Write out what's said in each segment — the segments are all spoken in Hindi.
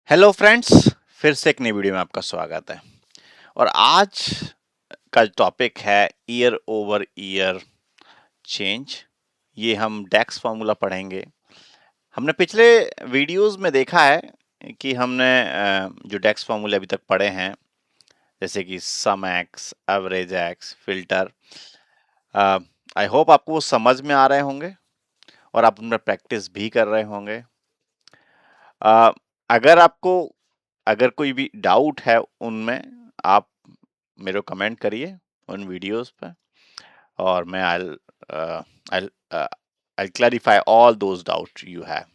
हेलो फ्रेंड्स, फिर से एक नई वीडियो में आपका स्वागत है। और आज का टॉपिक है ईयर ओवर ईयर चेंज। ये हम डेक्स फार्मूला पढ़ेंगे। हमने पिछले वीडियोस में देखा है कि हमने जो डेक्स फार्मूले अभी तक पढ़े हैं, जैसे कि sum X, average X, filter, I hope आपको वो समझ में आ रहे होंगे और आप उनमें प्रैक्टिस भी कर रहे होंगे। अ, अगर आपको अगर कोई भी डाउट है उनमें, आप मेरे को कमेंट करिए उन वीडियोस पे और मैं I'll I'll clarify all those doubts you have.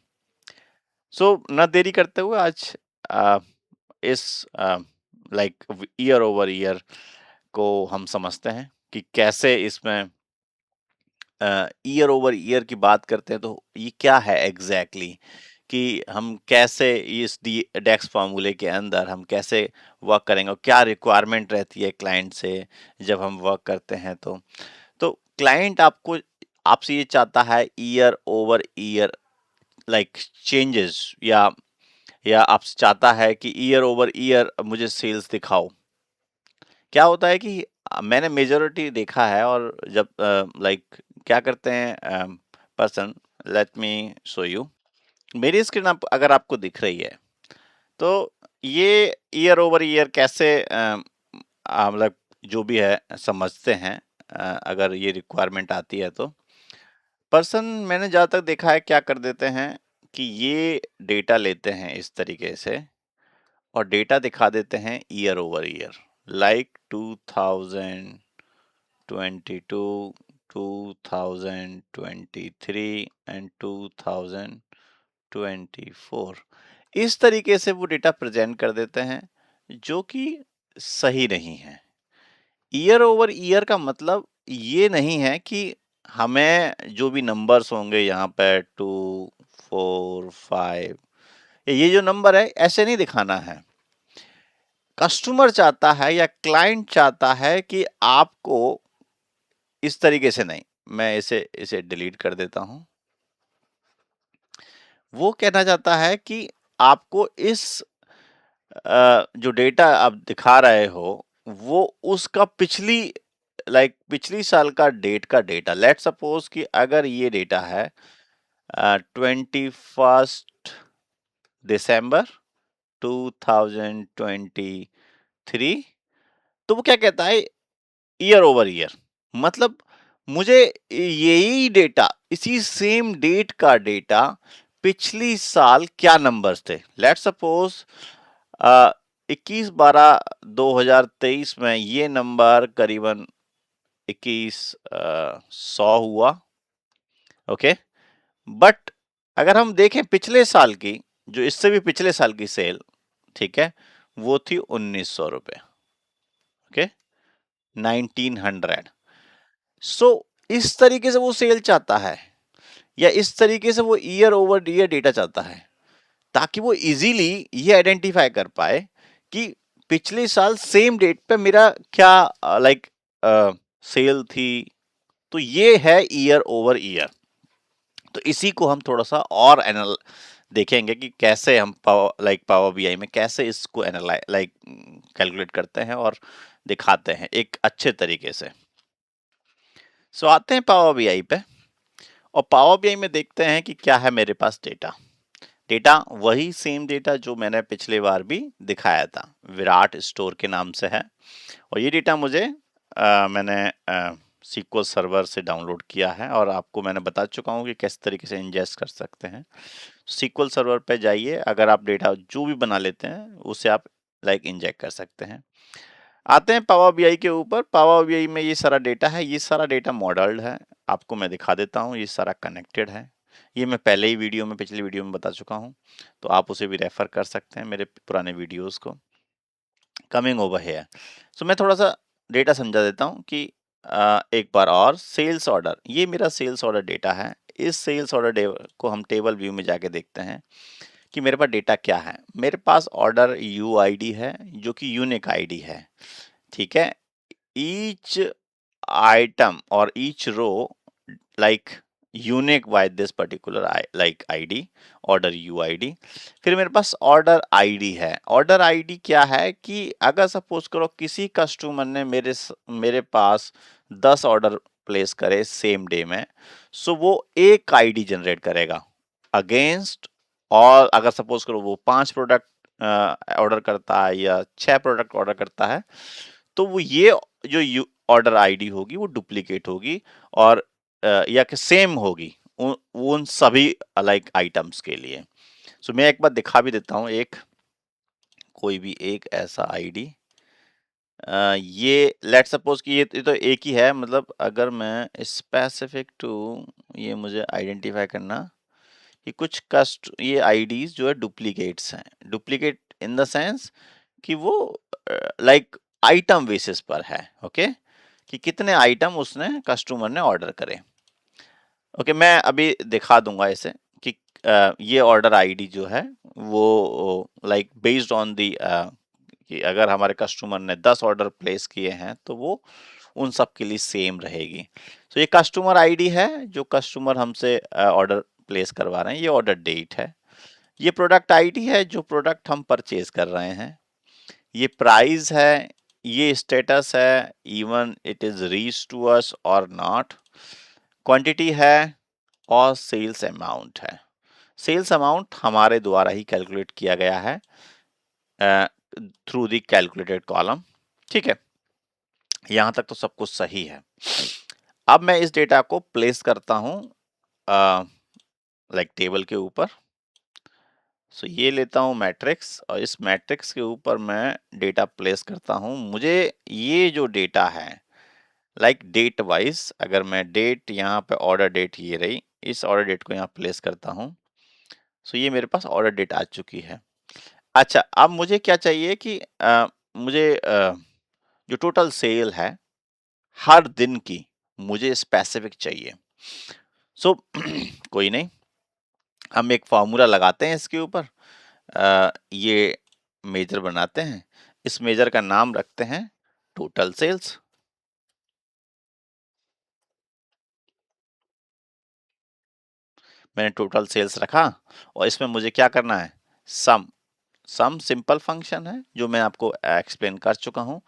सो न देरी करते हुए आज अ, इस लाइक ईयर ओवर ईयर को हम समझते हैं कि कैसे इसमें ईयर ओवर ईयर की बात करते हैं तो ये क्या है एग्जैक्टली exactly? कि हम कैसे इस डी डेक्स फार्मूले के अंदर हम कैसे वर्क करेंगे और क्या रिक्वायरमेंट रहती है क्लाइंट से जब हम वर्क करते हैं। तो क्लाइंट आपको आपसे ये चाहता है year over year like changes, या आपसे चाहता है कि ईयर ओवर ईयर मुझे सेल्स दिखाओ। क्या होता है कि मैंने मेजोरिटी देखा है, और जब लाइक क्या करते हैं person, let me show you. मेरी स्क्रीन आप अगर आपको दिख रही है तो ये ईयर ओवर ईयर कैसे मतलब जो भी है समझते हैं। अगर ये रिक्वायरमेंट आती है तो पर्सन, मैंने जहाँ तक देखा है, क्या कर देते हैं कि ये डेटा लेते हैं इस तरीके से और डेटा दिखा देते हैं year over year, like 2022, 2023 and 2024, इस तरीके से वो डेटा प्रेजेंट कर देते हैं, जो कि सही नहीं है। ईयर ओवर ईयर का मतलब ये नहीं है कि हमें जो भी नंबर्स होंगे यहाँ पे 2, 4, 5, ये जो नंबर है ऐसे नहीं दिखाना है। कस्टमर चाहता है या क्लाइंट चाहता है कि आपको इस तरीके से नहीं, मैं इसे इसे डिलीट कर देता हूं। वो कहना चाहता है कि आपको इस जो डेटा आप दिखा रहे हो वो उसका पिछली साल का डेटा, लेट सपोज कि अगर ये डेटा है 21 दिसंबर 2023, तो वो क्या कहता है ईयर ओवर ईयर। मतलब मुझे यही डेटा, इसी सेम डेट का डेटा, पिछली साल क्या नंबर्स थे, लेट सपोज 21/12/2023 में ये नंबर करीबन 2100 हुआ। ओके, बट अगर हम देखें पिछले साल की, जो इससे भी पिछले साल की सेल, ठीक है, वो थी 1900 रुपए। ओके, 1900। सो इस तरीके से वो सेल चाहता है, या इस तरीके से वो ईयर ओवर ईयर डेटा चाहता है, ताकि वो इजीली ये आइडेंटिफाई कर पाए कि पिछले साल सेम डेट पे मेरा क्या लाइक सेल थी। तो ये है ईयर ओवर ईयर। तो इसी को हम थोड़ा सा और एनाल देखेंगे कि कैसे हम पावर बीआई में कैसे इसको एनालाइज कैलकुलेट करते हैं और दिखाते हैं एक अच्छे तरीके से। सो आते हैं पावर बीआई पे, और पावर बीआई में देखते हैं कि क्या है मेरे पास डेटा। डेटा वही सेम डेटा जो मैंने पिछले बार भी दिखाया था, विराट स्टोर के नाम से है। और ये डेटा मुझे मैंने सीक्वल सर्वर से डाउनलोड किया है, और आपको मैंने बता चुका हूँ कि किस तरीके से इंजेस्ट कर सकते हैं। सीक्वल सर्वर पे जाइए, अगर आप डेटा जो भी बना लेते हैं उसे आप इंजेक्ट कर सकते हैं। आते हैं पावर बीआई के ऊपर। पावर बीआई में ये सारा डेटा है, ये सारा डेटा मॉडल्ड है। आपको मैं दिखा देता हूँ, ये सारा कनेक्टेड है। ये मैं पहले ही पिछली वीडियो में बता चुका हूँ, तो आप उसे भी रेफर कर सकते हैं, मेरे पुराने वीडियोस को। कमिंग ओवर है, सो मैं थोड़ा सा डेटा समझा देता हूँ कि एक बार और सेल्स ऑर्डर, ये मेरा सेल्स ऑर्डर डेटा है। इस सेल्स ऑर्डर को हम टेबल व्यू में जाके देखते हैं कि मेरे पास डेटा क्या है। मेरे पास ऑर्डर यू आई है, जो कि यूनिक आईडी है, ठीक है। ईच आइटम और each row, like unique by this particular like ID, order UID. फिर मेरे पास ऑर्डर आईडी है। ऑर्डर आईडी क्या है कि अगर सपोज करो किसी कस्टमर ने मेरे पास 10 ऑर्डर प्लेस करे सेम डे में, सो वो एक आईडी जनरेट करेगा अगेंस्ट। और अगर सपोज करो वो 5 प्रोडक्ट ऑर्डर करता है या 6 प्रोडक्ट ऑर्डर करता है, तो वो ये जो ऑर्डर आईडी होगी वो डुप्लीकेट होगी और या कि सेम होगी उन सभी लाइक आइटम्स के लिए। सो मैं एक बार दिखा भी देता हूँ, कोई भी एक ऐसा आईडी, ये लेट सपोज कि ये तो एक ही है, मतलब अगर मैं स्पेसिफिक टू, ये मुझे आइडेंटिफाई करना कि कुछ कस्ट ये आईडीज जो है डुप्लीकेट्स हैं। डुप्लीकेट इन द सेंस कि वो लाइक आइटम बेसिस पर है, ओके, कि कितने आइटम उसने कस्टमर ने ऑर्डर करे। ओके, मैं अभी दिखा दूंगा इसे कि ये ऑर्डर आईडी जो है वो लाइक बेस्ड ऑन दी कि अगर हमारे कस्टमर ने 10 ऑर्डर प्लेस किए हैं तो वो उन सब के लिए सेम रहेगी। तो ये कस्टमर आईडी है जो कस्टमर हमसे ऑर्डर प्लेस करवा रहे हैं, ये ऑर्डर डेट है। ये प्रोडक्ट आईडी है जो प्रोडक्ट हम परचेज कर रहे हैं। ये प्राइस है, ये स्टेटस है, even it is reach to us और नॉट, क्वांटिटी है और सेल्स अमाउंट है। सेल्स अमाउंट हमारे द्वारा ही कैलकुलेट किया गया है थ्रू द कैलकुलेटेड कॉलम। ठीक है, यहां तक तो सब कुछ सही है। अब मैं इस डेटा को प्लेस करता हूं लाइक टेबल के ऊपर। सो ये लेता हूं मैट्रिक्स और इस मैट्रिक्स के ऊपर मैं डेटा प्लेस करता हूं। मुझे ये जो डेटा है लाइक डेट वाइज, अगर मैं डेट यहाँ पे ऑर्डर डेट ये रही, इस ऑर्डर डेट को यहाँ प्लेस करता हूँ। सो ये मेरे पास ऑर्डर डेट आ चुकी है। अच्छा, अब मुझे क्या चाहिए कि मुझे जो टोटल सेल है हर दिन की, मुझे स्पेसिफिक चाहिए। सो कोई नहीं, हम एक फॉर्मूला लगाते हैं इसके ऊपर, ये मेजर बनाते हैं। इस मेजर का नाम रखते हैं टोटल सेल्स। मैंने टोटल सेल्स रखा और इसमें मुझे क्या करना है, सम। सम सिंपल फंक्शन है जो मैं आपको एक्सप्लेन कर चुका हूं,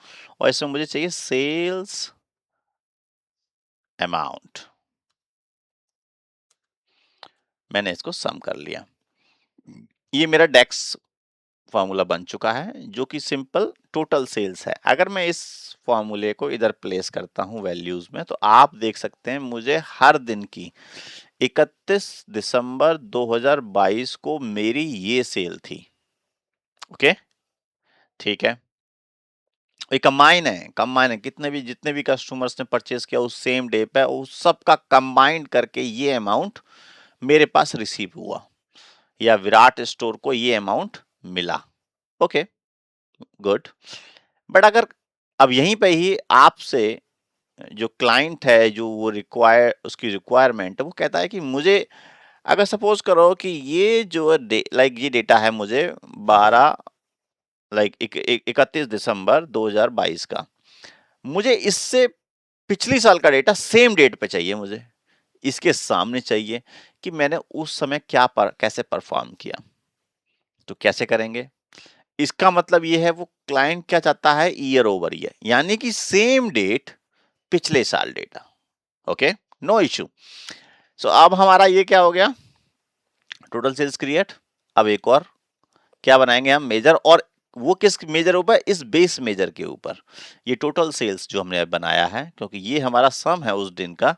और इसमें मुझे चाहिए सेल्स अमाउंट। मैंने इसको सम कर लिया। ये मेरा डेक्स फॉर्मूला बन चुका है जो कि सिंपल टोटल सेल्स है। अगर मैं इस फॉर्मूले को इधर प्लेस करता हूं वैल्यूज में, तो आप देख सकते हैं मुझे हर दिन की 31 दिसंबर 2022 को मेरी ये सेल थी। ओके, ठीक है, ये कंबाइन है जितने भी कस्टमर्स ने परचेज किया उस सेम डे पे, उस सब का कंबाइंड करके ये अमाउंट मेरे पास रिसीव हुआ, या विराट स्टोर को ये अमाउंट मिला। Okay, good. बट अगर अब यहीं पे ही आपसे जो क्लाइंट है, जो वो उसकी रिक्वायरमेंट है, वो कहता है कि मुझे, अगर सपोज करो कि ये जो लाइक ये डेटा है मुझे 12 लाइक 31 दिसंबर 2022 का, मुझे इससे पिछली साल का डेटा सेम डेट पे चाहिए, मुझे इसके सामने चाहिए कि मैंने उस समय कैसे परफॉर्म किया। तो कैसे करेंगे, इसका मतलब ये है वो क्लाइंट क्या चाहता है, ईयर ओवर ईयर, यानी कि सेम डेट पिछले साल data. Okay, no issue. So अब हमारा ये क्या हो गया, टोटल सेल्स क्रिएट। अब एक और क्या बनाएंगे हम, मेजर, और वो किस मेजर ऊपर, इस बेस मेजर के ऊपर, ये टोटल सेल्स जो हमने बनाया है, क्योंकि ये हमारा सम है उस दिन का।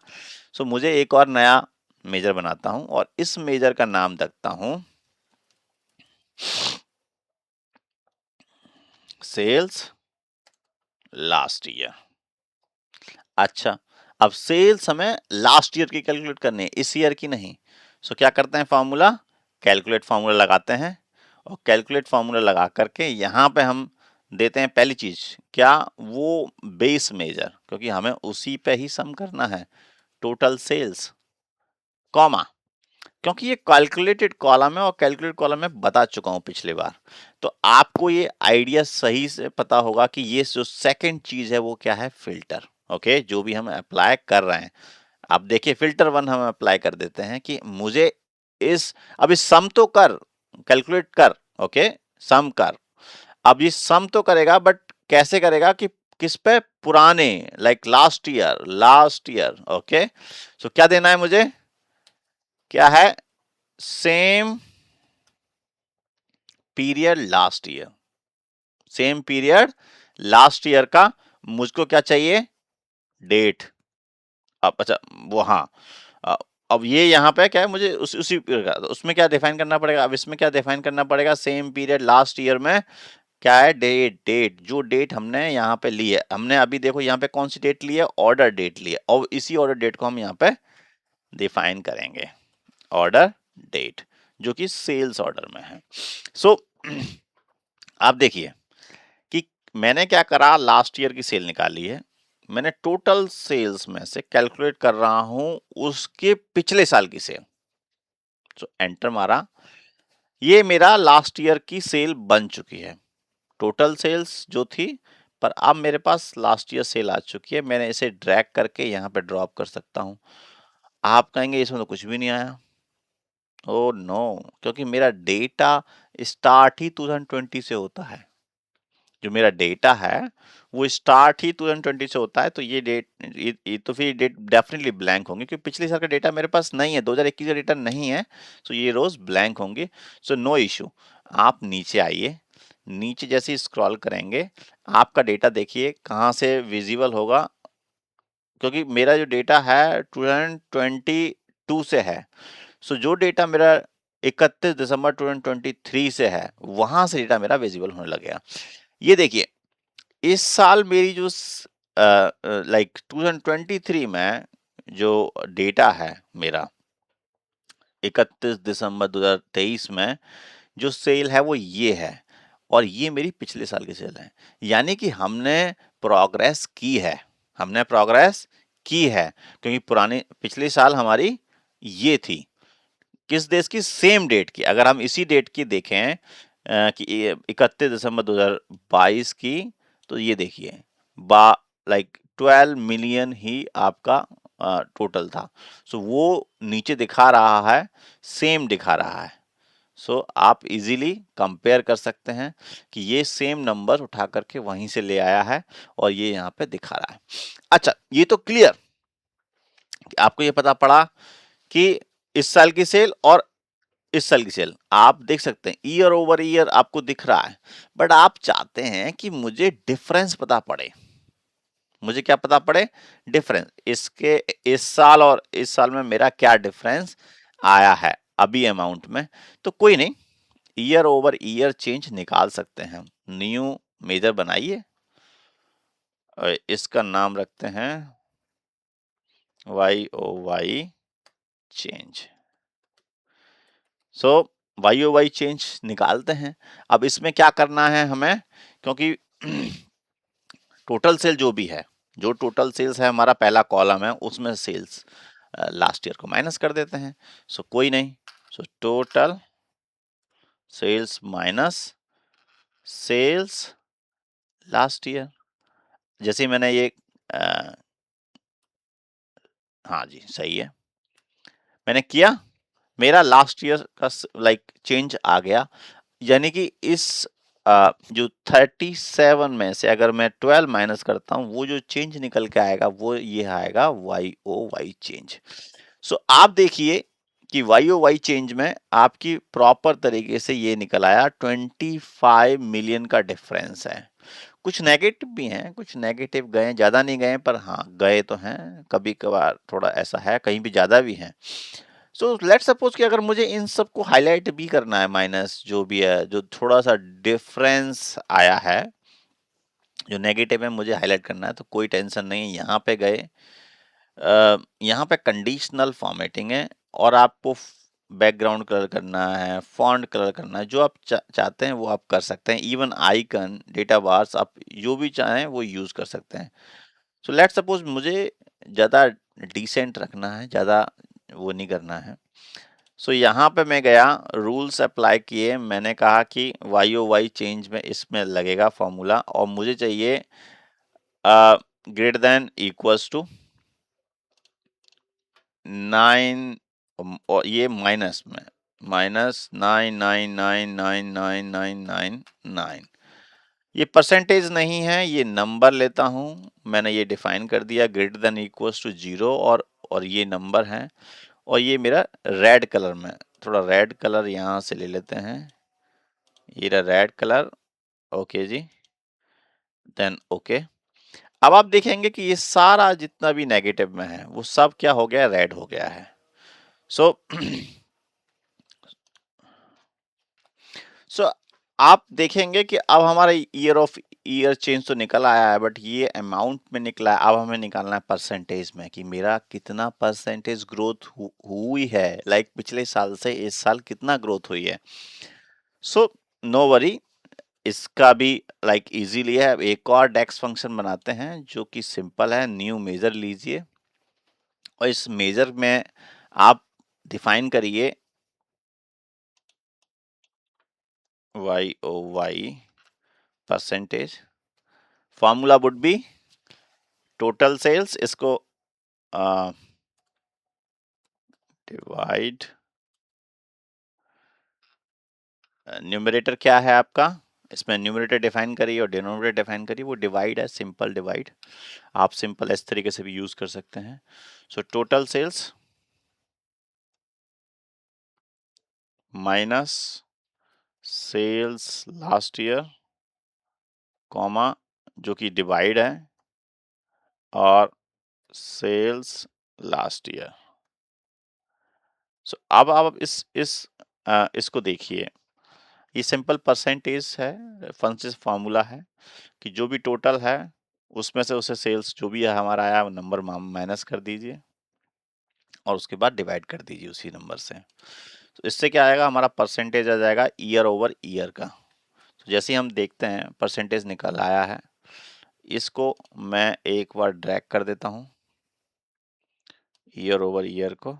सो मुझे एक और नया मेजर बनाता हूं और इस मेजर का नाम रखता हूं सेल्स लास्ट ईयर। अच्छा, अब सेल्स हमें लास्ट ईयर की कैलकुलेट करनी है, इस ईयर की नहीं। सो क्या करते हैं, फॉर्मूला कैलकुलेट फॉर्मूला लगाते हैं, और कैलकुलेट फॉर्मूला लगा करके यहाँ पे हम देते हैं पहली चीज क्या, वो बेस मेजर, क्योंकि हमें उसी पे ही सम करना है, टोटल सेल्स, कॉमा, क्योंकि ये कैलकुलेटेड कॉलम है और कैलकुलेट कॉलम में बता चुका हूं पिछली बार। तो आपको ये आइडिया सही से पता होगा कि ये जो सेकंड चीज है वो क्या है, फिल्टर। ओके, जो भी हम अप्लाई कर रहे हैं, आप देखिए फिल्टर वन हम अप्लाई कर देते हैं कि मुझे इस, अभी सम तो कर, कैलकुलेट कर, ओके, सम कर। अब ये सम तो करेगा बट कैसे करेगा कि किस पे, पुराने, लाइक लास्ट ईयर, ओके। सो क्या देना है मुझे, क्या है, same period last year, same period last year का मुझको क्या चाहिए, डेट। अब अच्छा, वो हाँ, अ, अब ये यहाँ पे क्या है, मुझे उसी period का, तो उसमें क्या डिफाइन करना पड़ेगा, अब इसमें क्या डिफाइन करना पड़ेगा, सेम पीरियड लास्ट ईयर में क्या है, डेट जो डेट हमने यहाँ पे ली है, हमने अभी देखो यहाँ पे कौन सी डेट ली है, ऑर्डर डेट ली है, और इसी ऑर्डर डेट को हम यहाँ पे डिफाइन करेंगे, ऑर्डर डेट, जो कि सेल्स ऑर्डर में है। सो आप देखिए कि मैंने क्या करा, लास्ट ईयर की सेल निकाली है, मैंने टोटल सेल्स में से कैलकुलेट कर रहा हूं उसके पिछले साल की सेल। तो एंटर मारा, ये मेरा लास्ट ईयर की सेल बन चुकी है, टोटल सेल्स जो थी, पर अब मेरे पास लास्ट ईयर सेल आ चुकी है, मैंने इसे ड्रैग करके यहाँ पे ड्रॉप कर सकता हूँ। आप कहेंगे इसमें तो कुछ भी नहीं आया, ओ नो, क्योंकि मेरा डेटा स्टार्ट ही 2020 से होता है, जो मेरा डेटा है वो स्टार्ट ही 2020 से होता है, तो ये डेट, ये तो फिर डेट डेफिनेटली ब्लैंक होंगे, क्योंकि पिछले साल का डेटा मेरे पास नहीं है, 2021 का डेटा नहीं है, तो ये रोज ब्लैंक होंगे। सो नो इशू, आप नीचे आइए, नीचे जैसे ही स्क्रॉल करेंगे आपका डेटा देखिए कहाँ से विजिबल होगा, क्योंकि मेरा जो डेटा है 2022 से है। सो जो डेटा मेरा 31 दिसंबर 2023 से है, वहां से डेटा मेरा विजिबल होने लगेगा। ये देखिए, इस साल मेरी जो लाइक 2023 में जो डेटा है मेरा, 31 दिसंबर 2023 में जो सेल है वो ये है, और ये मेरी पिछले साल की सेल है, यानी कि हमने प्रोग्रेस की है, हमने प्रोग्रेस की है, क्योंकि पुराने पिछले साल हमारी ये थी, किस देश की, सेम डेट की, अगर हम इसी डेट की देखें कि 31 दिसंबर 2022 की, तो ये देखिए बा लाइक 12 मिलियन ही आपका टोटल था। सो वो नीचे दिखा रहा है, सेम दिखा रहा है। सो आप इजीली कंपेयर कर सकते हैं कि ये सेम नंबर उठा करके वहीं से ले आया है और ये यहाँ पे दिखा रहा है। अच्छा, ये तो क्लियर, आपको ये पता पड़ा कि इस साल की सेल और इस साल की सेल आप देख सकते हैं, ईयर ओवर ईयर आपको दिख रहा है, बट आप चाहते हैं कि मुझे डिफरेंस पता पड़े, मुझे क्या पता पड़े, डिफरेंस, इसके इस साल और इस साल में मेरा क्या डिफरेंस आया है अभी अमाउंट में। तो कोई नहीं, ईयर ओवर ईयर चेंज निकाल सकते हैं, न्यू मेजर बनाइए और इसका नाम रखते हैं वाई ओ वाई चेंज। सो वाई ओ वाई चेंज निकालते हैं। अब इसमें क्या करना है हमें, क्योंकि टोटल सेल जो भी है, जो टोटल सेल्स है हमारा पहला कॉलम है, उसमें सेल्स लास्ट ईयर को माइनस कर देते हैं। सो कोई नहीं, so total sales minus sales last year, जैसे ही मैंने ये हाँ जी सही है, मैंने किया, मेरा लास्ट ईयर का लाइक चेंज आ गया, यानी कि इस जो 37 में से अगर मैं 12 माइनस करता हूँ, वो जो चेंज निकल के आएगा वो ये आएगा वाई ओ वाई चेंज। सो आप देखिए कि वाई ओ वाई चेंज में आपकी प्रॉपर तरीके से ये निकल आया, 25 मिलियन का डिफरेंस है। कुछ नेगेटिव भी हैं, कुछ नेगेटिव गए, ज्यादा नहीं गए, पर हाँ गए तो हैं, कभी कभार थोड़ा ऐसा है, कहीं भी ज्यादा भी हैं। सो लेट सपोज कि अगर मुझे इन सबको हाईलाइट भी करना है, माइनस जो भी है, जो थोड़ा सा डिफरेंस आया है, जो नेगेटिव है मुझे हाईलाइट करना है, तो कोई टेंशन नहीं, यहाँ पे गए, यहाँ पे कंडीशनल फॉर्मेटिंग है, और आपको बैकग्राउंड कलर करना है, फॉन्ट कलर करना है, जो आप चाहते हैं वो आप कर सकते हैं, इवन आइकन, डेटा बार्स, आप जो भी चाहें वो यूज कर सकते हैं। सो लेट सपोज मुझे ज़्यादा डिसेंट रखना है, ज़्यादा वो नहीं करना है। सो यहाँ पे मैं गया, रूल्स अप्लाई किए, मैंने कहा कि वाई ओ वाई चेंज में इसमें लगेगा फॉर्मूला, और मुझे चाहिए ग्रेटर देन इक्वल्स टू 9 और ये माइनस में -999999999। ये परसेंटेज नहीं है, ये नंबर लेता हूँ, मैंने ये डिफाइन कर दिया ग्रेटर देन इक्वल्स टू 0 और ये नंबर है और ये मेरा रेड कलर में, थोड़ा रेड कलर यहाँ से ले लेते हैं, ये रहा रेड कलर। ओके जी, देन ओके। अब आप देखेंगे कि ये सारा जितना भी नेगेटिव में है वो सब क्या हो गया, रेड हो गया है। सो सो आप देखेंगे कि अब हमारा ईयर ऑफ ईयर चेंज तो निकल आया है, बट ये अमाउंट में निकला है। अब हमें निकालना है परसेंटेज में कि मेरा कितना परसेंटेज ग्रोथ हुई है, लाइक पिछले साल से इस साल कितना ग्रोथ हुई है। सो नो वरी, इसका भी लाइक इजीली है। एक और डेक्स फंक्शन बनाते हैं जो कि सिंपल है। न्यू मेजर लीजिए और इस मेजर में आप डिफाइन करिए YOY percentage. Formula would be total sales, इसको डिवाइड, न्यूमरेटर क्या है आपका, इसमें न्यूमरेटर डिफाइन करिए और डिनोमिनेटर डिफाइन करिए। वो डिवाइड है, सिंपल डिवाइड। आप सिंपल इस तरीके से भी यूज कर सकते हैं। So total sales minus sales last year, comma जो कि डिवाइड है, और सेल्स लास्ट ईयर। सो अब आप इसको देखिए, ये सिंपल परसेंटेज है, फंक्शन फार्मूला है कि जो भी टोटल है उसमें से उसे सेल्स जो भी है हमारा आया वो नंबर माइनस कर दीजिए और उसके बाद डिवाइड कर दीजिए उसी नंबर से। तो इससे क्या आएगा, हमारा परसेंटेज आ जाएगा ईयर ओवर ईयर का। तो जैसे ही हम देखते हैं परसेंटेज निकल आया है, इसको मैं एक बार ड्रैग कर देता हूँ ईयर ओवर ईयर को,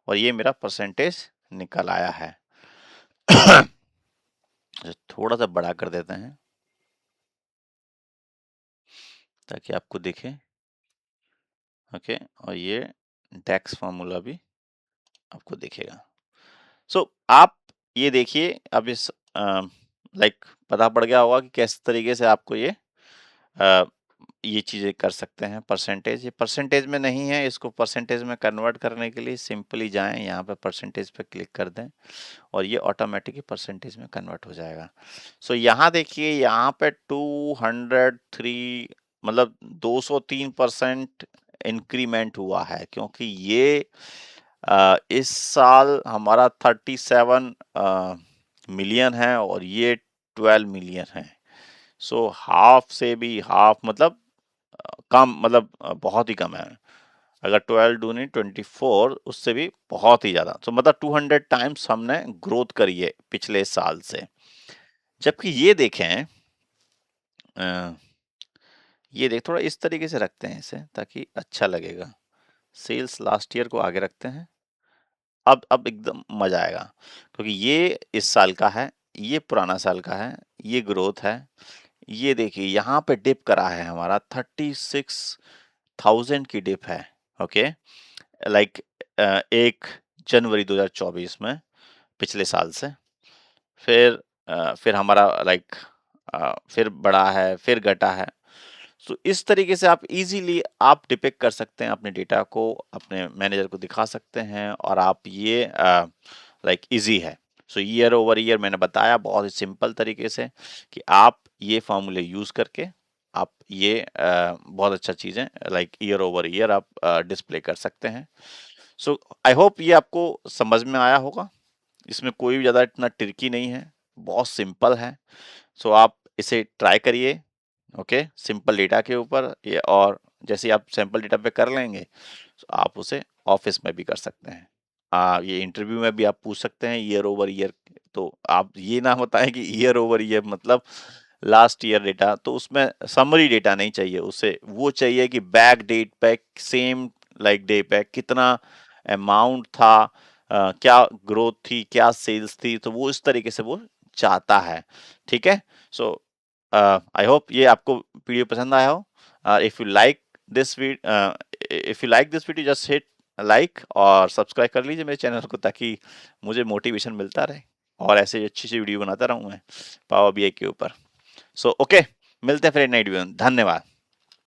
और ये मेरा परसेंटेज निकल आया है। थोड़ा सा बड़ा कर देते हैं ताकि आपको दिखे। ओके, और ये डेक्स फार्मूला भी आपको दिखेगा। सो आप ये देखिए, अब इस लाइक पता पड़ गया होगा कि किस तरीके से आपको ये चीज़ें कर सकते हैं। परसेंटेज, ये परसेंटेज में नहीं है, इसको परसेंटेज में कन्वर्ट करने के लिए सिंपली जाएं यहाँ पे परसेंटेज पे क्लिक कर दें और ये ऑटोमेटिकली परसेंटेज में कन्वर्ट हो जाएगा। सो यहाँ देखिए, यहाँ पे 203 मतलब 203% इंक्रीमेंट हुआ है, क्योंकि ये इस साल हमारा 37 मिलियन है और ये 12 मिलियन है। सो हाफ से भी हाफ, मतलब कम, मतलब बहुत ही कम है। अगर 12 दूनी 24, उससे भी बहुत ही ज्यादा। तो मतलब 200 टाइम्स हमने ग्रोथ करी है पिछले साल से। जबकि ये देखें, अ, ये देख, थोड़ा इस तरीके से रखते हैं इसे ताकि अच्छा लगेगा। सेल्स लास्ट ईयर को आगे रखते हैं। अब एकदम मजा आएगा, क्योंकि ये इस साल का है, ये पुराना साल का है, ये ग्रोथ है। ये देखिए यहाँ पे डिप करा है हमारा 36,000 की डिप है। ओके, लाइक 1 जनवरी 2024 में, पिछले साल से। फिर हमारा लाइक फिर बढ़ा है, फिर घटा है। तो इस तरीके से आप इजीली आप डिपिक्ट कर सकते हैं अपने डेटा को, अपने मैनेजर को दिखा सकते हैं, और आप ये लाइक इजी है। सो ईयर ओवर ईयर मैंने बताया बहुत ही सिंपल तरीके से कि आप ये फॉर्मूले यूज करके आप ये बहुत अच्छा चीज़ है, लाइक ईयर ओवर ईयर आप डिस्प्ले कर सकते हैं। सो आई होप ये आपको समझ में आया होगा। इसमें कोई भी ज़्यादा इतना ट्रिकी नहीं है, बहुत सिंपल है। सो आप इसे ट्राई करिए। ओके, सिंपल डेटा के ऊपर ये, और जैसे आप सैंपल डेटा पे कर लेंगे तो आप उसे ऑफिस में भी कर सकते हैं। ये इंटरव्यू में भी आप पूछ सकते हैं ईयर ओवर ईयर। तो आप ये ना बताएं कि ईयर ओवर ईयर मतलब लास्ट ईयर डेटा, तो उसमें समरी डेटा नहीं चाहिए उसे, वो चाहिए कि बैक डेट पे सेम लाइक डे पे कितना अमाउंट था, क्या ग्रोथ थी, क्या सेल्स थी, तो वो इस तरीके से वो चाहता है। ठीक है। सो आई होप ये आपको वीडियो पसंद आया हो। If you like this if you like this video just hit like और सब्सक्राइब कर लीजिए मेरे चैनल को, ताकि मुझे मोटिवेशन मिलता रहे और ऐसे अच्छी सी वीडियो बनाता रहूं मैं पावर बीआई के ऊपर। सो ओके, मिलते हैं फिर एक नई वीडियो में। धन्यवाद।